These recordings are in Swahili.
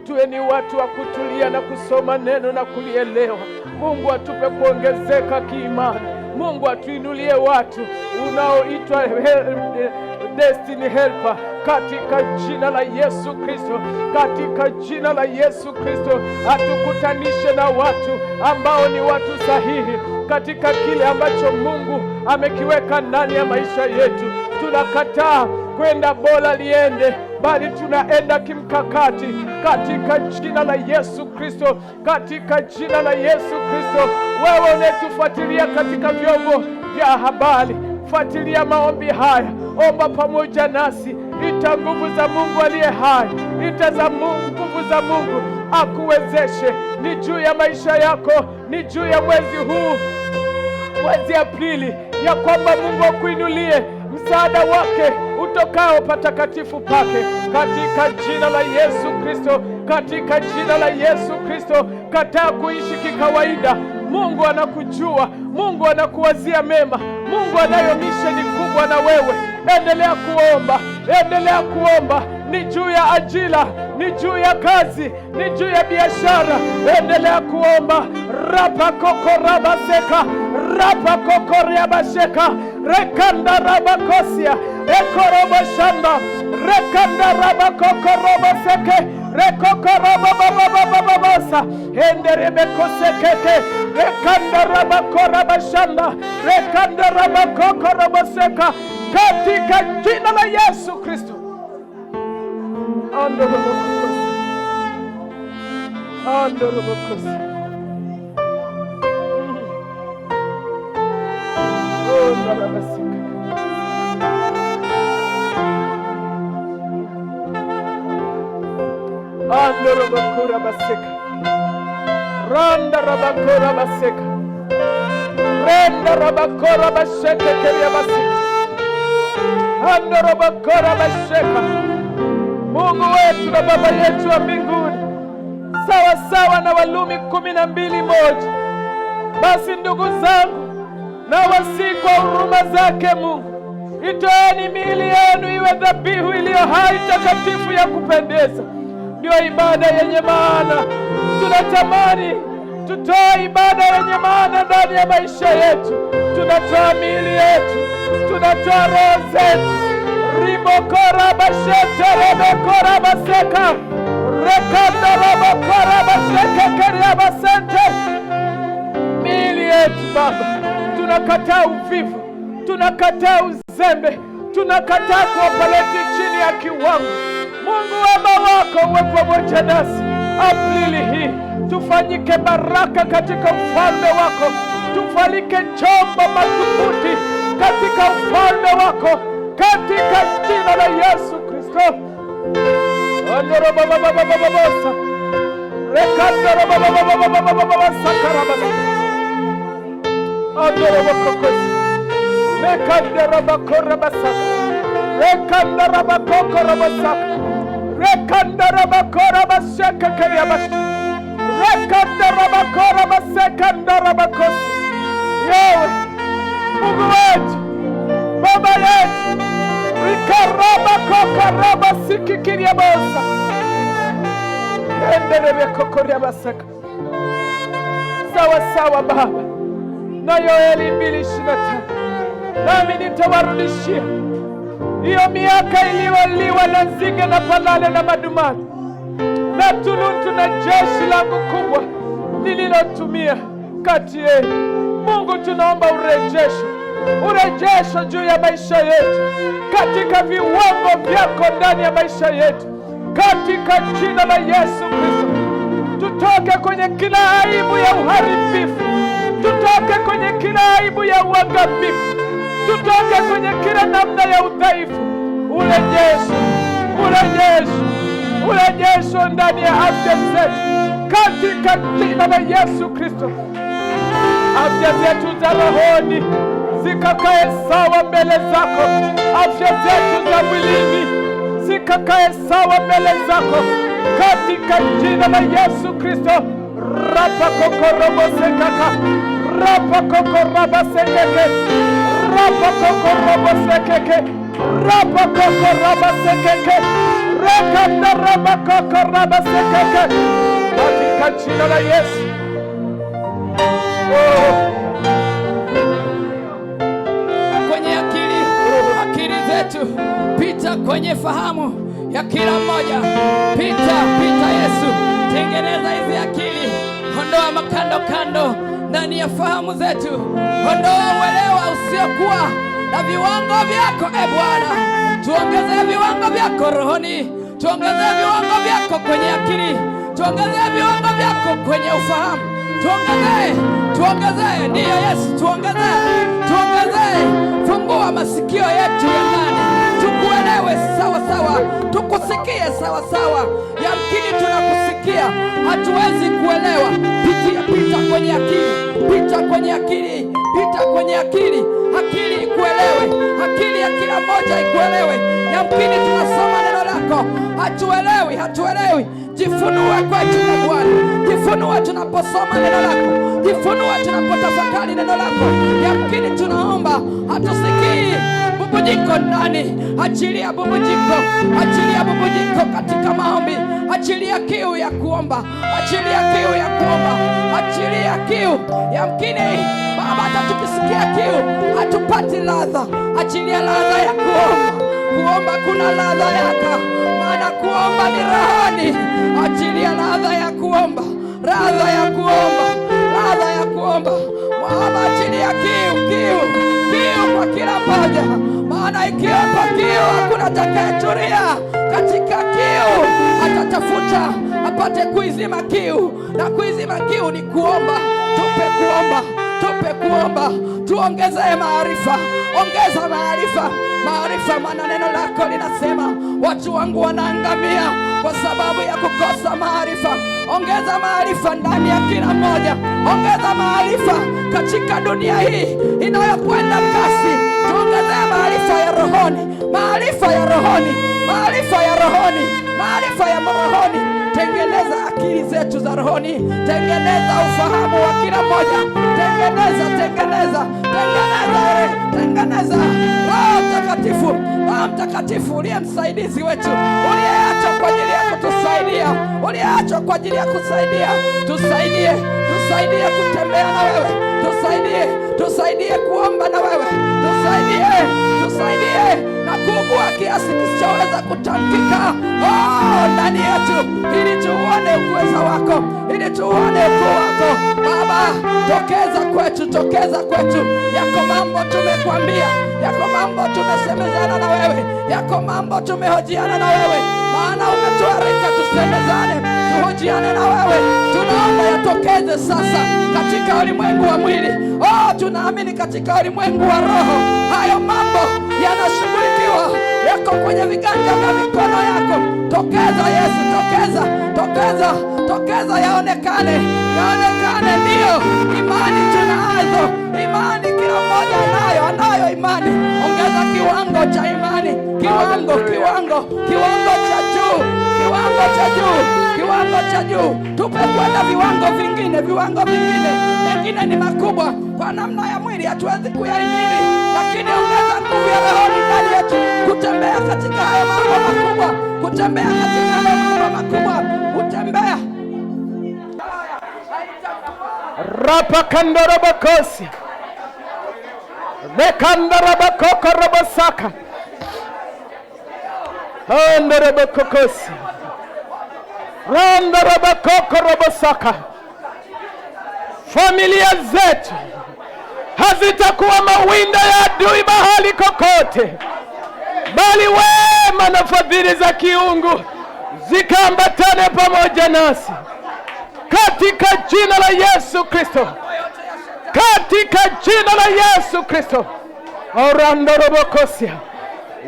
tuwe ni watu wa kutulia na kusoma neno na kulielewa. Mungu atupe kuongezeka kiimani. Mungu atuinulie watu unaoitwa destiny helper katika jina la Yesu Kristo, katika jina la Yesu Kristo. Atukutanishe na watu ambao ni watu sahihi katika kile ambacho Mungu amekiweka ndani ya maisha yetu. Tunakataa kwenda bora liende, bali tunaenda kimkakati katika jina la Yesu Kristo, katika jina la Yesu Kristo. Wewe unetufuatilia katika vyombo vya habari, fuatilia maombi haya, omba pamoja nasi. Ita nguvu za Mungu aliye hai, ita za Mungu, nguvu za Mungu akuwezeshe. Ni juu ya maisha yako, ni juu ya mwezi huu, mwezi Aprili, ya kwamba Mungu akuinulie msaada wake utokao patakatifu pake, katika jina la Yesu Kristo, katika jina la Yesu Kristo. Kataa kuishi kikawaida. Mungu anakujua, Mungu anakuwazia mema, Mungu anayo misheni kubwa na wewe. Endelea kuomba, endelea kuomba. Ni juu ya ajira, ni juu ya kazi, ni juu ya biashara. Endelea kuomba. Rapa koko raba seka, rapa koko raba sheka, rekanda raba kosia, ekoroba shanda, rekanda raba koko raba seke, rekoko raba baba basa, enderebe kosekeke, rekanda raba koraba shanda, rekanda raba koko raba seka, katika jina la Yesu Kristo. Andorobokosi. Oh, narabasika. Andorobokura basika. Randa rabakura basika. Renda rabakura basika keria basika. Andorobokura basika. Mungu wetu na Baba yetu wa mbinguni, sawa sawa na Walumi 12:1. Basi ndugu zangu, na wasihi kwa huruma zake Mungu, itoeni miili yenu iwe dhabihu iliyo hai, takatifu, ya kupendeza, ndio ibada yenye maana. Tunatamani tutoe ibada yenye maana ndani ya maisha yetu. Tunatoa miili yetu, tunatoa roho zetu. Ribokora bashete rebekora baseka, rekanda rebokora baseka keria basente. Miili yetu Baba, tunakataa uvivu, tunakataa uzembe, tunakataa kuopaleti chini ya kiwango. Mungu wema wako uwe pamoja nasi Aprili hii. Tufanyike baraka katika ufalme wako, tufanyike chombo madhubuti katika ufalme wako, katika jina la Yesu Kristo. Andoro baba baba baba basa, rekandoro baba baba baba baba basa karabasa, andoro bakokosi, rekandoro bakora basa, rekandoro bakora basa, rekandoro bakora basa kakaya basa, rekandoro bakora basa kandoro bakosi. Yewe Mungu wetu, Baba yetu, rikaraba kokaraba sikikiria bosa, endelebe kokoria basaka. Sawa sawa Baba, na Yoeli 2:25, nami nitawarudishia hiyo miaka iliyoliwa na nzige na palale na madumani na tunutu na jeshi langu kubwa nililotumia kati yenu. Mungu, tunaomba urejesho juu ya maisha yetu, katika viwango vyako ndani ya maisha yetu, katika jina la Yesu Kristo. Tutoke kwenye kila aibu ya uharibifu, tutoke kwenye kila aibu ya uangamifu, tutoke kwenye kila namna ya udhaifu. Urejesho ndani ya afya zetu, katika jina la Yesu Kristo. Afya zetu za rohoni zikakae sawa mbele zako, afya zetu za mwilini zikakae sawa mbele zako, katika jina la Yesu Kristo. Rapa kokorobo sekaka, rapa kokoraba sekeke, rapa kokorobo sekeke, rapa kokoraba sekeke, Rekandarabakokorabasekeke, katika jina la Yesu. Kwenye akili zetu, pita kwenye fahamu ya kila mmoja, pita Yesu, tengeneza hizi akili, ondoa makando kando ndani ya fahamu zetu, ondoa uelewa usiokuwa na viwango vyako. Bwana, tuongezee viwango vyako rohoni, tuongezee viwango vyako kwenye akili, tuongezee viwango vyako kwenye ufahamu, tuongezee, ndiyo Yesu, tuongezee, fungua masikio yetu ya ndani, tukuelewe sawa sawa, tukusikie sawa sawa. Yamkini tunakusikia, hatuwezi kuelewa. Pita kwenye akili, akili ikuelewe, akili ya kila mmoja ikuelewe. Yamkini tunasoma neno lako, hatuelewi. Jifunue kwetu na Bwana, jifunue tunaposoma neno lako, jifunue tunapotafakari neno lako. Yamkini tunaomba, hatusikii bubujiko ndani. Achilia bubujiko katika maombi, achilia kiu ya kuomba, achilia kiu. Yamkini Baba, hata tukisikia kiu hatupati ladha. Achilia ladha ya kuomba, kuna ladha yako, maana kuomba ni rohoni. Achilia ladha ya kuomba, Bwana, achilia kiu kwa kila mmoja, maana ikiwepo kiu hakuna atakayetulia. Katika kiu atatafuta apate kuizima kiu, na kuizima kiu ni kuomba. Tupe kuomba, tuongezee maarifa, ongeza maarifa, maana neno lako linasema watu wangu wanaangamia kwa sababu ya kukosa maarifa. Ongeza maarifa ndani ya kila mmoja, ongeza maarifa katika dunia hii inayokwenda kasi. Tuongezee maarifa ya rohoni, tengeneza akili zetu za rohoni, tengeneza ufahamu wa kila mmoja, tengeneza. Roho Mtakatifu uliye msaidizi wetu, uliyeachwa kwa ajili ya kutusaidia, tusaidie kutembea na wewe, tusaidie kuomba na wewe, tusaidie na kuugua kiasi kisichoweza kutamkika ndani yetu, ili tuone uweza wako, ili tuone ukuu wako. Baba, tokeza kwetu. Yako mambo tumekuambia, yako mambo tumesemezana na wewe, yako mambo tumehojiana na wewe, maana umetuarika tusemezane, tuhojiane na wewe. Tunaomba yatokeze sasa katika ulimwengu wa mwili. Tunaamini katika ulimwengu wa roho hayo mambo yanashughulikiwa, yako kwenye viganja vya mikono yako. Tokeza Yesu, tokeza, yaonekane. Ndiyo imani tunazo, imani kila mmoja anayo imani. Ongeza kiwango cha imani, kiwango cha juu, tupe kwenda viwango vingine. Mengine ni makubwa kwa namna ya mwili, hatuwezi kuyahimili, lakini ongeza nguvu ya roho ndani yetu, kutembea katika hayo mambo makubwa, kutembea. Rapa kandarabakosi nekandarabakokorabasaka andarabakokosi randarabakokorabasaka. Familia zetu hazitakuwa mawindo ya adui mahali kokote, bali wema na fadhili za kiungu zikaambatane pamoja nasi katika jina la Yesu Kristo, orandorobokosia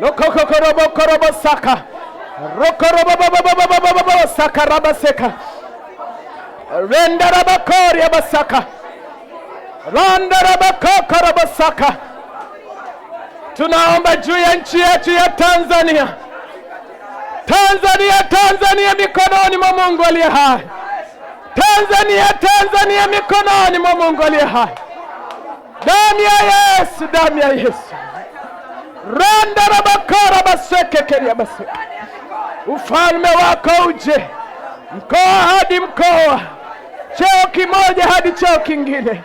lokokokorobokorobosaka rokorobobobobobobosaka rabaseka rendarabakoria basaka randarabakokorobosaka. Tunaomba juu ya nchi yetu ya Tanzania, mikononi mwa Mungu aliye hai. Tanzania mikononi mwa Mungu aliye hai. Damu ya Yesu. Randa rabakara baseke keria baseke. ufalme wako uje, mkoa hadi mkoa, cheo kimoja hadi cheo kingine.